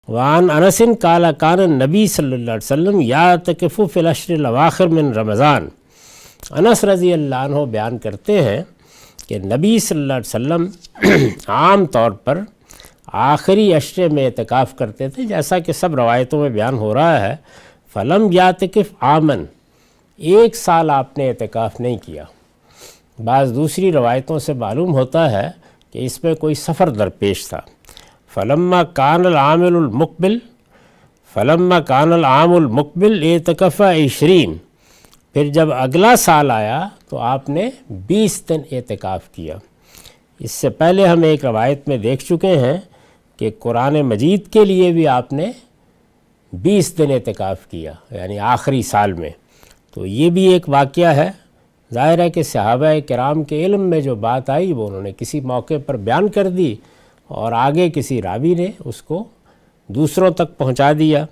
وعن انس قال کان النبی صلی اللہ علیہ وسلم یعتکف فی العشر الاواخر من رمضان۔ انس رضی اللہ عنہ بیان کرتے ہیں کہ نبی صلی اللہ علیہ وسلم عام طور پر آخری عشرے میں اعتکاف کرتے تھے، جیسا کہ سب روایتوں میں بیان ہو رہا ہے۔ فلم یعتکف عامن، ایک سال آپ نے اعتکاف نہیں کیا۔ بعض دوسری روایتوں سے معلوم ہوتا ہے کہ اس میں کوئی سفر درپیش تھا۔ فلما کان العام المقبل اعتکف 20، پھر جب اگلا سال آیا تو آپ نے 20 دن اعتکاف کیا۔ اس سے پہلے ہم ایک روایت میں دیکھ چکے ہیں کہ قرآن مجید کے لیے بھی آپ نے 20 دن اعتکاف کیا، یعنی آخری سال میں۔ تو یہ بھی ایک واقعہ ہے۔ ظاہر ہے کہ صحابہ کرام کے علم میں جو بات آئی وہ انہوں نے کسی موقع پر بیان کر دی، اور آگے کسی راوی نے اس کو دوسروں تک پہنچا دیا۔